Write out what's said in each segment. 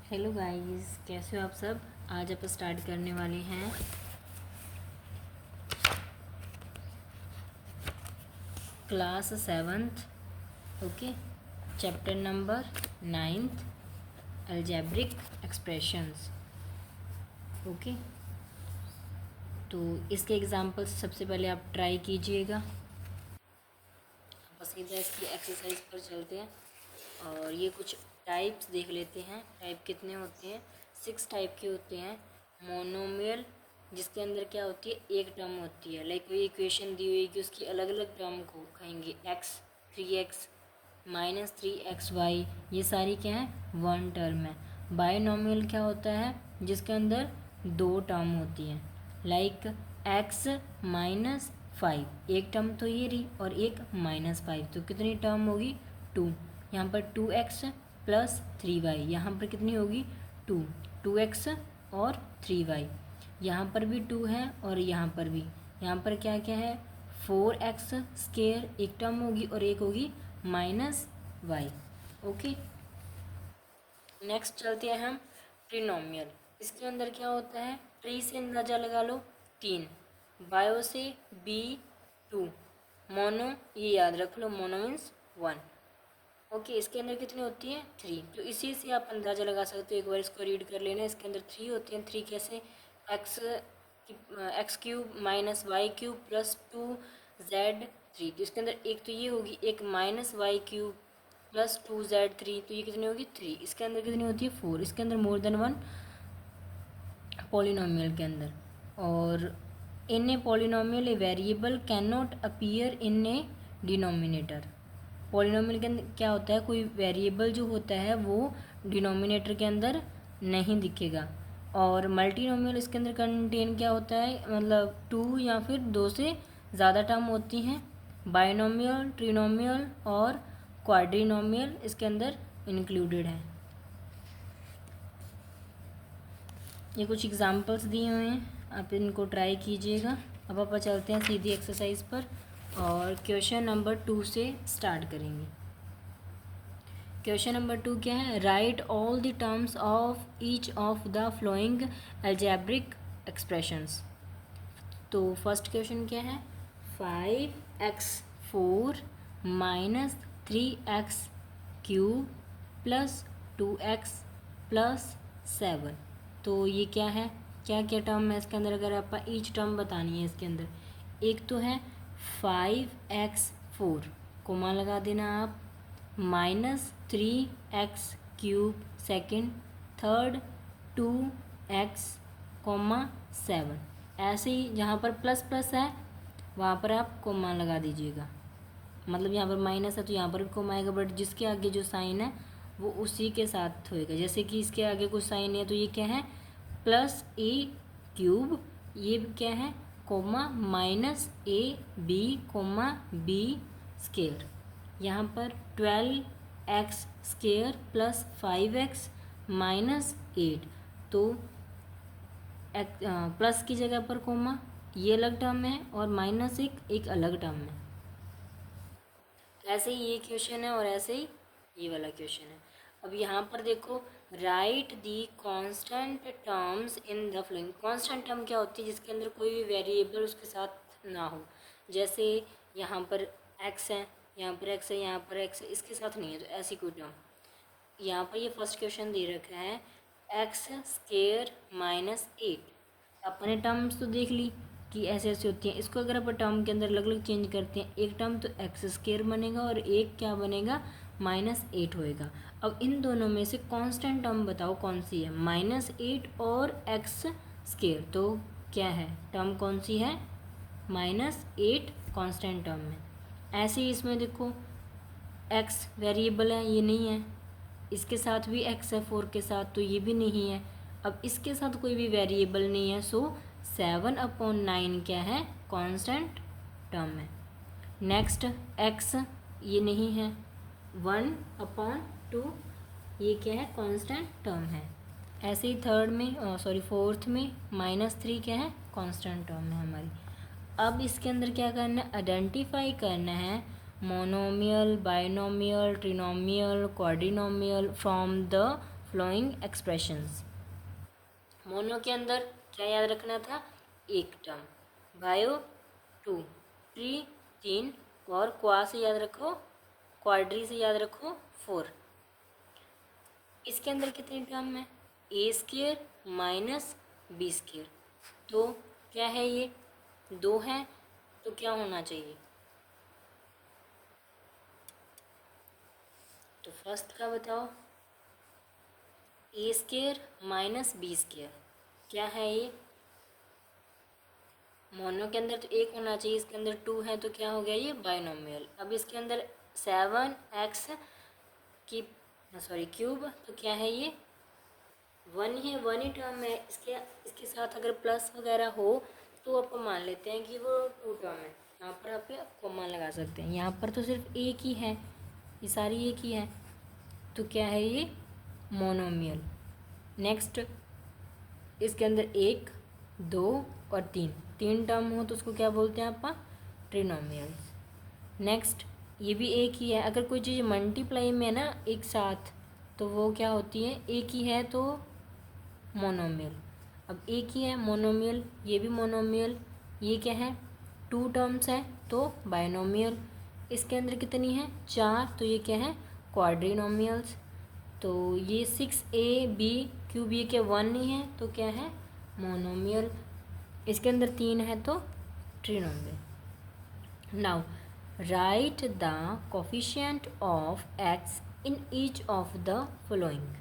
Hello guys, कैसे हो आप सब। आज आप स्टार्ट करने वाले हैं class 7th। Okay, chapter number 9th, algebraic expressions. Okay, तो इसके एग्जांपल्स सबसे पहले आप ट्राई कीजिएगा। बस सीधा इसकी एक्सरसाइज पर चलते हैं और ये कुछ टाइप्स देख लेते हैं। टाइप कितने होते हैं? 6 टाइप के होते हैं। मोनोमियल, जिसके अंदर क्या होती है, एक टर्म होती है। लाइक कोई इक्वेशन दी हुई है कि उसकी अलग अलग टर्म को कहेंगे x 3x -3xy, ये सारी क्या है, वन टर्म है। बायनोमियल क्या होता है, जिसके अंदर दो टर्म होती हैं। लाइक x -5, एक टर्म तो ये रही और एक -5, तो कितनी टर्म होगी, 2। यहाँ पर 2x + 3y, यहाँ पर कितनी होगी, 2x और 3y। यहाँ पर भी 2 है और यहाँ पर भी। यहाँ पर क्या क्या है, 4x² एक टर्म होगी और एक होगी -y। ओके, नेक्स्ट चलते हैं हम ट्रिनोमियल। इसके अंदर क्या होता है, ट्री से अंदाजा लगा लो 3, बायो से b2, मोनो ये याद रख लो, मोनो मीन्स 1। ओके, इसके अंदर कितनी होती है, 3। तो इसी से आप अंदाज़ा लगा सकते हो, एक बार इसको रीड कर लेना। इसके अंदर 3 होती हैं। 3 कैसे, x³ -y³ + 2z3। तो इसके अंदर एक तो ये होगी, एक -y³ + 2z3, तो ये कितनी होगी, 3। इसके अंदर कितनी होती है, 4। इसके अंदर मोर देन 1 पॉलिनोमियल के अंदर। और in a polynomial a variable can not appear in a denominator. Polynomial के अंदर क्या होता है, कोई वेरिएबल जो होता है वो डिनोमिनेटर के अंदर नहीं दिखेगा। और मल्टीनोमियल, इसके अंदर कंटेन क्या होता है, मतलब 2 या फिर 2 से ज़्यादा टर्म होती हैं। बाइनोमियल, ट्रिनोमियल और क्वाड्रिनोमियल इसके अंदर इंक्लूडेड है। ये कुछ एग्जांपल्स दिए हुए हैं, आप इनको ट्राई कीजिएगा। अब आप चलते हैं सीधी एक्सरसाइज पर और क्वेश्चन नंबर 2 से स्टार्ट करेंगे। क्वेश्चन नंबर 2 क्या है, right all the terms of each of the flowing algebraic expressions. तो फर्स्ट क्वेश्चन क्या है, 5x4 -3x³ + 2x + 7। तो ये क्या है, क्या क्या टर्म है इसके अंदर, अगर आप ईच टर्म बतानी है इसके अंदर। एक तो है 5x4, कोमा लगा देना आप, -3x³ सेकेंड, थर्ड 2x, 7। ऐसे ही जहाँ पर प्लस प्लस है वहाँ पर आप कोमा लगा दीजिएगा। मतलब यहाँ पर माइनस है तो यहाँ पर भी कोमा आएगा, बट जिसके आगे जो साइन है वो उसी के साथ होएगा। जैसे कि इसके आगे कुछ साइन है तो ये क्या है, +a³, ये क्या है, कोमा -ab, यहाँ पर 12x² + 5x -8, तो प्लस की जगह पर कोमा, ये अलग टर्म है और माइनस एक अलग टर्म है। ऐसे ही ये क्वेश्चन है और ऐसे ही ये वाला क्वेश्चन है। अब यहाँ पर देखो, right the constant terms in the flowing. Constant term क्या होती है, जिसके अंदर कोई भी वेरिएबल उसके साथ ना हो। जैसे यहाँ पर x है, यहाँ पर x है, यहाँ पर x है, इसके साथ नहीं है, तो ऐसी कोई टर्म। यहाँ पर ये फर्स्ट क्वेश्चन दे रखा है x² -8। अपने टर्म्स तो देख ली कि ऐसे ऐसे होती हैं। इसको अगर अपन टर्म के अंदर अलग अलग चेंज करते हैं, एक टर्म तो x² बनेगा और एक क्या बनेगा, -8 होएगा। अब इन दोनों में से कांस्टेंट टर्म बताओ कौन सी है, -8 और x², तो क्या है, टर्म कौन सी है, -8 कांस्टेंट टर्म है। ऐसे ही इसमें देखो, x वेरिएबल है, ये नहीं है, इसके साथ भी x है 4 के साथ, तो ये भी नहीं है। अब इसके साथ कोई भी वेरिएबल नहीं है, सो 7/9 क्या है, कांस्टेंट टर्म है। नेक्स्ट x ये नहीं है, 1/2 ये क्या है, कांस्टेंट टर्म है। ऐसे ही थर्ड में फोर्थ में -3 क्या है, कांस्टेंट टर्म है हमारी। अब इसके अंदर क्या करना है, आइडेंटिफाई करना है monomial, binomial, trinomial, quadrinomial from the following expressions. Mono के अंदर क्या याद रखना था, एक टर्म, बायो 2, ट्री 3 और क्वा से याद रखो, क्वाड्री से याद रखो 4। इसके अंदर कितनी टर्म है, ए स्केयर माइनस बी स्केयर, तो क्या है ये 2 है, तो क्या होना चाहिए, तो फर्स्ट का बताओ, ए स्केयर माइनस बी स्केयर क्या है ये, मोनो के अंदर तो एक होना चाहिए, इसके अंदर 2 है तो क्या हो गया ये बाइनोमियल। अब इसके अंदर 7x की क्यूब, तो क्या है ये 1 है, 1 ही टर्म है, इसके साथ अगर प्लस वगैरह हो तो आपको मान लेते हैं कि वो 2 टर्म है, यहाँ पर आप कॉमा लगा सकते हैं, यहाँ पर तो सिर्फ एक ही है, ये सारी एक ही है, तो क्या है ये मोनोमियल। नेक्स्ट इसके अंदर 1 2 और 3 टर्म हो तो उसको क्या बोलते हैं आप, ट्रिनोमियल्स। नेक्स्ट ये भी एक ही है, अगर कोई चीज़ मल्टीप्लाई में है ना एक साथ तो वो क्या होती है, एक ही है तो मोनोमियल। अब एक ही है मोनोमियल, ये भी मोनोमियल, ये क्या है 2 टर्म्स है तो बाइनोमियल। इसके अंदर कितनी है 4, तो ये क्या है क्वाड्रिनोमियल्स। तो ये 6ab क्यूब ये क्या 1 ही है तो क्या है मोनोमियल। इसके अंदर 3 है तो trinomial. Now write the coefficient of x in each of the following.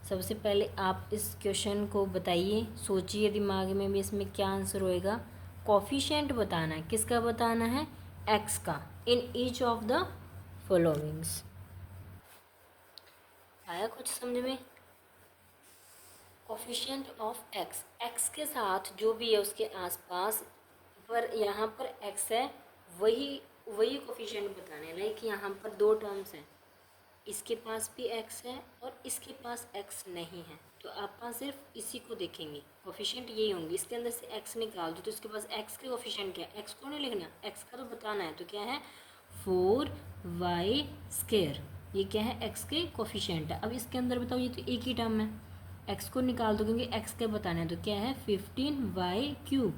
सबसे पहले आप इस क्वेश्चन को बताइए, सोचिए दिमाग में भी इसमें क्या आंसर होएगा। कोफिशिएंट बताना है, किसका बताना है, x का, इन ईच ऑफ द फॉलोइंग्स। आया कुछ समझ में। कोफिशिएंट ऑफ x के साथ जो भी है उसके आसपास पर यहाँ पर x है, वही कोफिशिएंट बताना है। लाइक यहाँ पर 2 टर्म्स हैं, इसके पास भी x है और इसके पास x नहीं है, तो आप सिर्फ इसी को देखेंगे, कोफिशिएंट यही होंगे। इसके अंदर से x निकाल दो तो इसके पास x के कोफिशिएंट क्या है, x को नहीं लिखना, x का तो बताना है, तो क्या है 4y स्क्वायर, ये क्या है x के कोफिशिएंट है। अब इसके अंदर बताओ, ये तो एक ही टर्म है, x को निकाल दो क्योंकि x के बताना है, तो क्या है 15y क्यूब,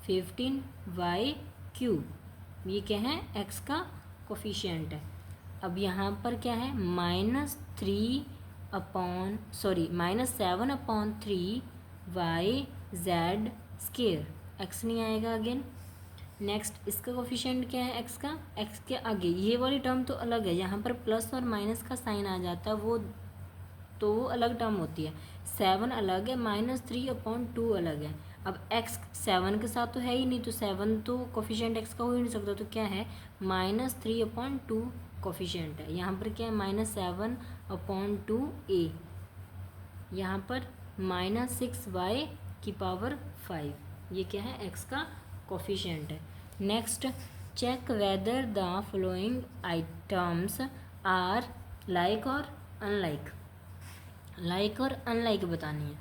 15y क्यूब, ये क्या है x का कोफिशिएंट है। अब यहाँ पर क्या है -7/3y स्क्वायर, x नहीं आएगा अगेन। नेक्स्ट इसका कोफिशिएंट क्या है x का, x के आगे ये वाली टर्म तो अलग है, यहाँ पर प्लस और माइनस का साइन आ जाता है, वो अलग टर्म होती है। 7 अलग है, -3/2 अलग है। अब x 7 के साथ तो है ही नहीं, तो 7 तो कोफिशिएंट x का हो ही नहीं सकता, तो क्या है -3/2 कोफिशिएंट है। यहाँ पर क्या है -7/2a, यहाँ पर -6y⁵, ये क्या है x का कोफिशिएंट है। Next check whether the following items are like और अनलाइक। लाइक और अनलाइक बतानी है,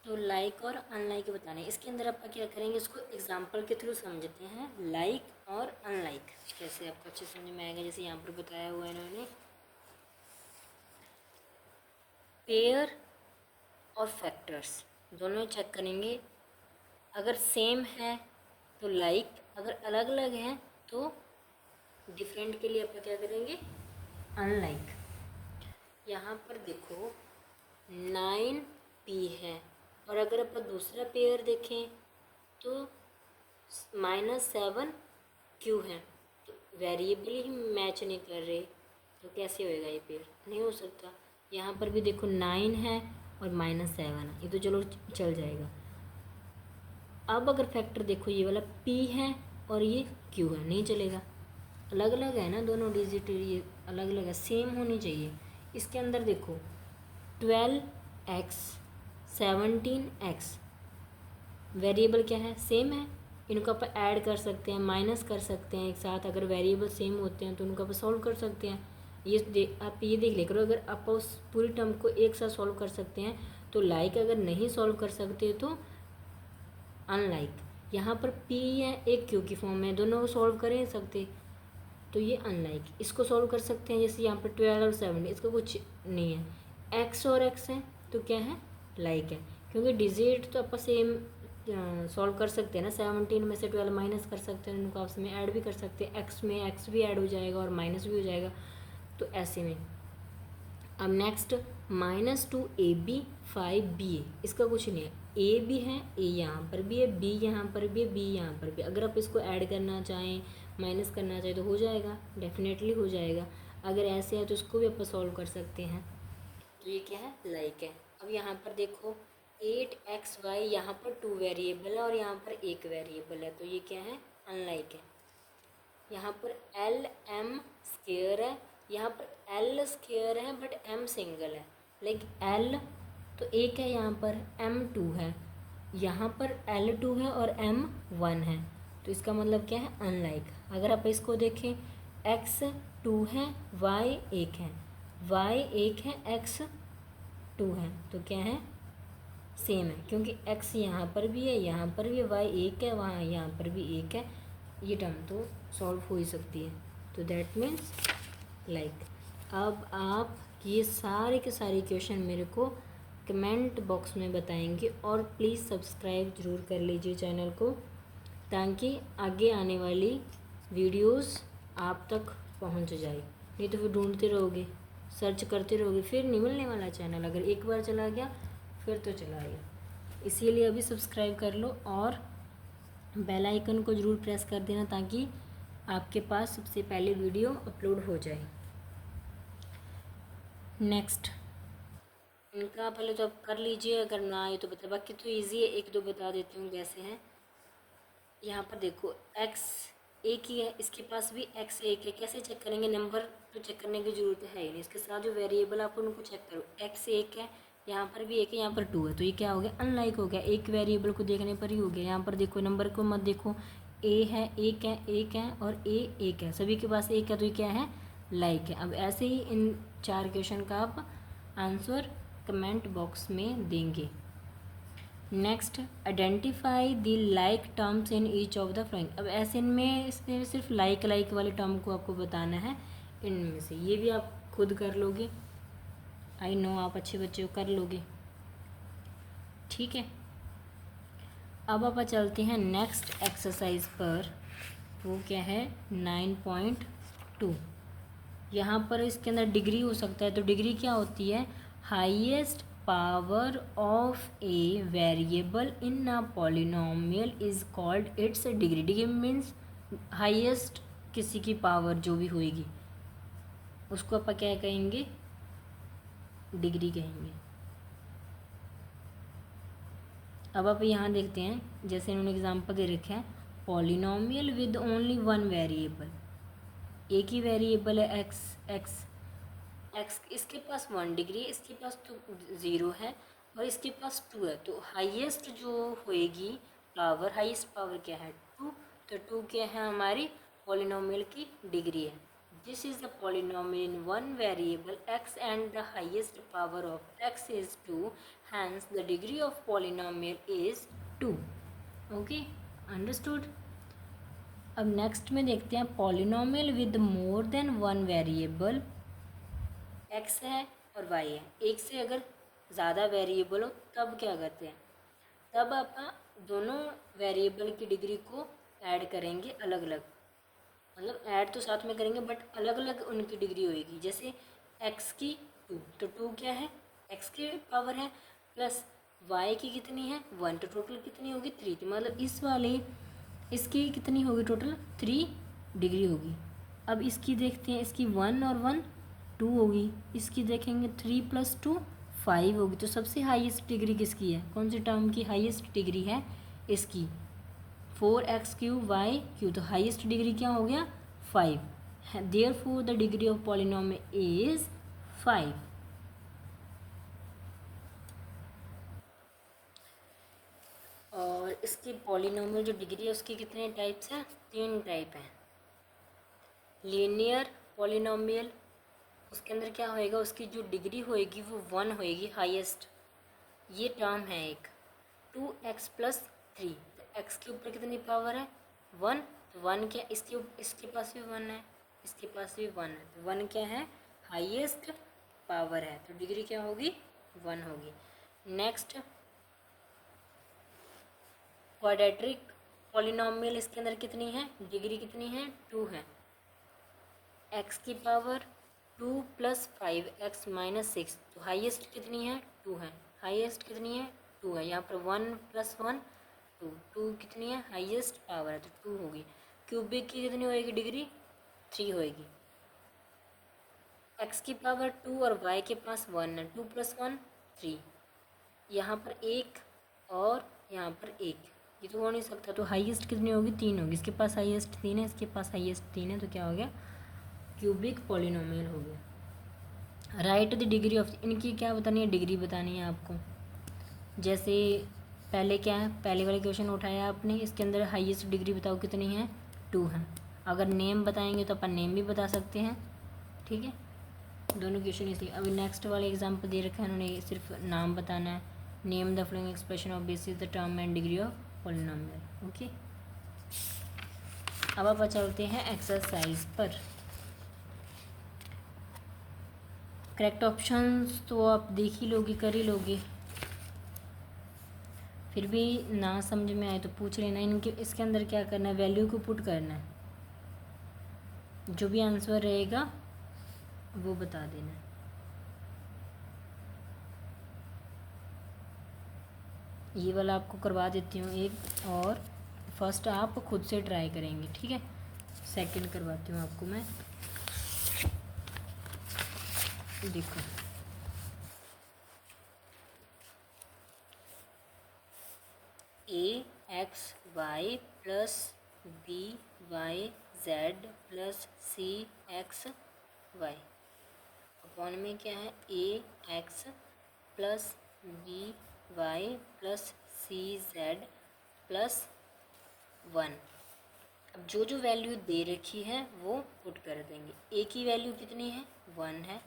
तो लाइक और अनलाइक बताना है। इसके अंदर आप क्या करेंगे, इसको एग्जांपल के थ्रू समझते हैं, लाइक और अनलाइक कैसे आपको अच्छे समझ में आएगा। जैसे यहाँ पर बताया हुआ है इन्होंने, पेयर और फैक्टर्स दोनों चेक करेंगे, अगर सेम है तो लाइक, अगर अलग अलग है तो डिफरेंट के लिए आप क्या करेंगे अनलाइक। यहाँ पर देखो 9p है, और अगर अपन दूसरा पेयर देखें तो -7q है, तो वेरिएबल ही मैच नहीं कर रहे, तो कैसे होएगा ये पेयर, नहीं हो सकता। यहाँ पर भी देखो 9 है और -7 है, ये तो चलो चल जाएगा। अब अगर फैक्टर देखो, ये वाला p है और ये q है, नहीं चलेगा, अलग अलग है ना दोनों डिजिट, ये अलग अलग है, सेम होनी चाहिए। इसके अंदर देखो 12x 17x, वेरिएबल क्या है सेम है, इनको आप ऐड कर सकते हैं, माइनस कर सकते हैं एक साथ, अगर वेरिएबल सेम होते हैं तो उनको आप सॉल्व कर सकते हैं। आप ये देख ले करो, अगर आप उस पूरी टर्म को एक साथ सॉल्व कर सकते हैं तो लाइक, अगर नहीं सॉल्व कर सकते तो अनलाइक। यहाँ पर p है, एक q की फॉर्म में, दोनों को सॉल्व कर नहीं सकते, तो ये अनलाइक। इसको सॉल्व कर सकते हैं, जैसे यहाँ पर 12 और 17, इसका कुछ नहीं है, एक्स और एक्स है तो क्या है, लाइक है, क्योंकि डिजिट तो आप सेम सॉल्व कर सकते हैं ना। 17 में से 12 माइनस कर सकते हैं, उनको आपस में ऐड भी कर सकते हैं, एक्स में एक्स भी ऐड हो जाएगा और माइनस भी हो जाएगा, तो ऐसे में। अब नेक्स्ट -2ab 5ba, इसका कुछ नहीं है, ए भी है, ए यहाँ पर भी है, बी यहाँ पर भी है, बी यहाँ पर भी। अगर आप इसको ऐड करना चाहें, माइनस करना चाहें तो हो जाएगा, डेफिनेटली हो जाएगा। अगर ऐसे है तो इसको भी आप सॉल्व कर सकते हैं। तो ये क्या है, लाइक है। अब यहाँ पर देखो 8xy, यहाँ पर 2 वेरिएबल है और यहाँ पर 1 वेरिएबल है, तो ये क्या है, अनलाइक है। यहाँ पर एल एम स्क्वायर है, यहाँ पर एल स्क्वायर है बट एम सिंगल है, लाइक एल तो 1 है, यहाँ पर एम 2 है, यहाँ पर एल 2 है और एम 1 है, तो इसका मतलब क्या है, अनलाइक। अगर आप इसको देखें, एक्स 2 है, वाई 1 है, वाई 1 है, एक्स 2 है, तो क्या है, सेम है, क्योंकि एक्स यहाँ पर भी है, यहाँ पर भी वाई 1 है, वहाँ यहाँ पर भी 1 है, ये टर्म तो सॉल्व हो ही सकती है। तो दैट मीन्स लाइक। अब आप ये सारे के सारे क्वेश्चन मेरे को कमेंट बॉक्स में बताएंगे, और प्लीज़ सब्सक्राइब ज़रूर कर लीजिए चैनल को, ताकि आगे आने वाली वीडियोस आप तक पहुंच जाए। नहीं तो फिर ढूंढते रहोगे, सर्च करते रहोगे, फिर नहीं मिलने वाला चैनल। अगर एक बार चला गया फिर तो चला गया, इसीलिए अभी सब्सक्राइब कर लो और बेल आइकन को ज़रूर प्रेस कर देना, ताकि आपके पास सबसे पहले वीडियो अपलोड हो जाए। नेक्स्ट इनका पहले तो आप कर लीजिए, अगर ना आए तो बता, बाकी तो इजी है, एक दो बता देती हूँ कैसे हैं। यहाँ पर देखो x एक ही है, इसके पास भी x एक है, कैसे चेक करेंगे, नंबर तो चेक करने की ज़रूरत है ही नहीं, इसके साथ जो वेरिएबल आप उनको चेक करो, x एक है, यहाँ पर भी एक है, यहाँ पर 2 है, तो ये क्या हो गया, अनलाइक हो गया, एक वेरिएबल को देखने पर ही हो गया। यहाँ पर देखो नंबर को मत देखो, a है, एक है और a एक है, सभी के पास एक है, तो ये क्या है, लाइक है। अब ऐसे ही इन 4 क्वेश्चन का आप आंसर कमेंट बॉक्स में देंगे। Next, identify the like terms in each of the flowing. अब ऐसे इनमें सिर्फ लाइक वाले टर्म को आपको बताना है इनमें से, ये भी आप खुद कर लोगे, आई नो आप अच्छे बच्चे हो, कर लोगे, ठीक है। अब आप चलते हैं नेक्स्ट एक्सरसाइज पर, वो क्या है 9.2। यहाँ पर इसके अंदर डिग्री हो सकता है, तो डिग्री क्या होती है, highest power of a variable in a polynomial is called its degree. Degree means highest किसी की पावर जो भी होएगी उसको आप क्या कहेंगे, डिग्री कहेंगे। अब आप यहाँ देखते हैं, जैसे इन्होंने एग्जांपल दे रखा है, पॉलिनोमियल विद ओनली 1 वेरिएबल, एक ही वेरिएबल है एक्स, इसके पास 1 डिग्री है, इसके पास तो 0 है और इसके पास 2 है, तो हाईएस्ट जो होएगी पावर, हाईएस्ट पावर क्या है 2, तो 2 क्या है, हमारी पॉलिनोमियल की डिग्री है। This is the polynomial in 1 variable x and the highest power of x is 2, hence the degree of polynomial is 2। Okay, understood. अब नेक्स्ट में देखते हैं, polynomial with more than 1 variable, x है और y है, एक से अगर ज़्यादा वेरिएबल हो तब क्या करते हैं, तब आप दोनों वेरिएबल की डिग्री को ऐड करेंगे अलग अलग, मतलब ऐड तो साथ में करेंगे बट अलग अलग उनकी डिग्री होएगी। जैसे x की 2, तो 2 क्या है, x की पावर है, प्लस y की कितनी है 1, तो टोटल कितनी होगी 3, तो मतलब इस वाले इसकी कितनी होगी, टोटल 3 डिग्री होगी। अब इसकी देखते हैं, इसकी 1 और 1 2 होगी, इसकी देखेंगे 3 + 2 5 होगी, तो सबसे हाईएस्ट डिग्री किसकी है, कौन सी टर्म की हाईएस्ट डिग्री है, इसकी 4x³ y³, तो हाईएस्ट डिग्री क्या हो गया 5, therefore the degree of polynomial is 5। और इसकी पॉलिनोमियल जो डिग्री है उसकी कितने टाइप्स हैं, 3 टाइप हैं। लीनियर पॉलिनोमियल, उसके अंदर क्या होएगा, उसकी जो डिग्री होएगी वो 1 होएगी हाईएस्ट, ये टर्म है एक 2x + 3, तो x के ऊपर कितनी पावर है 1, तो 1 क्या, इसके पास भी 1 है, इसके पास भी 1 है, तो 1 क्या है, हाईएस्ट पावर है, तो डिग्री क्या होगी, 1 होगी। नेक्स्ट क्वाड्रेटिक पॉलिनोमियल, इसके अंदर कितनी है, डिग्री कितनी है, 2 है। x की पावर 2 + 5x - 6, तो हाईएस्ट कितनी है, 2 है। हाईएस्ट कितनी है, 2 है। यहाँ पर 1 + 1 2, 2 कितनी है, हाईएस्ट पावर है, तो 2 होगी। क्यूबिक की कितनी होएगी डिग्री, 3 होएगी। x की पावर 2 और y के पास 1 है, 2 + 1 3, यहाँ पर 1 और यहाँ पर 1, ये तो हो नहीं सकता, तो हाईएस्ट कितनी होगी, 3 होगी। इसके पास हाईएस्ट 3 है, इसके पास हाईएस्ट 3 है, तो क्या हो गया, क्यूबिक पॉलिनोमियल हो गया। राइट द डिग्री ऑफ, इनकी क्या बतानी है, डिग्री बतानी है आपको। जैसे पहले क्या है, पहले वाले क्वेश्चन उठाया आपने, इसके अंदर हाईएस्ट डिग्री बताओ कितनी है, 2 है। अगर नेम बताएंगे तो अपन नेम भी बता सकते हैं, ठीक है, दोनों क्वेश्चन इसलिए। अभी नेक्स्ट वाले एग्जाम्पल दे रखा है, उन्होंने सिर्फ नाम बताना है, name the following expression of basis the term and degree of polynomial. Okay, अब आप चलते हैं एक्सरसाइज पर। करेक्ट ऑप्शंस तो आप देख ही लोगे, कर ही लोगे, फिर भी ना समझ में आए तो पूछ लेना। इनके इसके अंदर क्या करना है, वैल्यू को पुट करना है, जो भी आंसर रहेगा वो बता देना है। ये वाला आपको करवा देती हूँ एक, और फर्स्ट आप खुद से ट्राई करेंगे, ठीक है, सेकंड करवाती हूँ आपको मैं। देखो ax(y) + by(z) + cx(y) अपॉन में क्या है, ax + by + cz + 1। अब जो जो वैल्यू दे रखी है वो पुट कर देंगे। a की वैल्यू कितनी है, 1 है,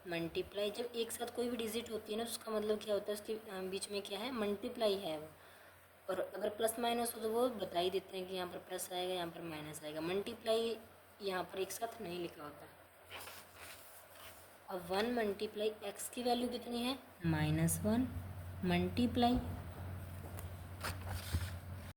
मल्टीप्लाई, जब एक साथ कोई भी डिजिट होती है ना, उसका मतलब क्या होता है, उसके बीच में क्या है, मल्टीप्लाई है वो। और अगर प्लस माइनस हो तो वो बता ही देते हैं कि यहाँ पर प्लस आएगा, यहाँ पर माइनस आएगा। मल्टीप्लाई यहाँ पर एक साथ नहीं लिखा होता। अब 1 × x की वैल्यू कितनी है, -1 मल्टीप्लाई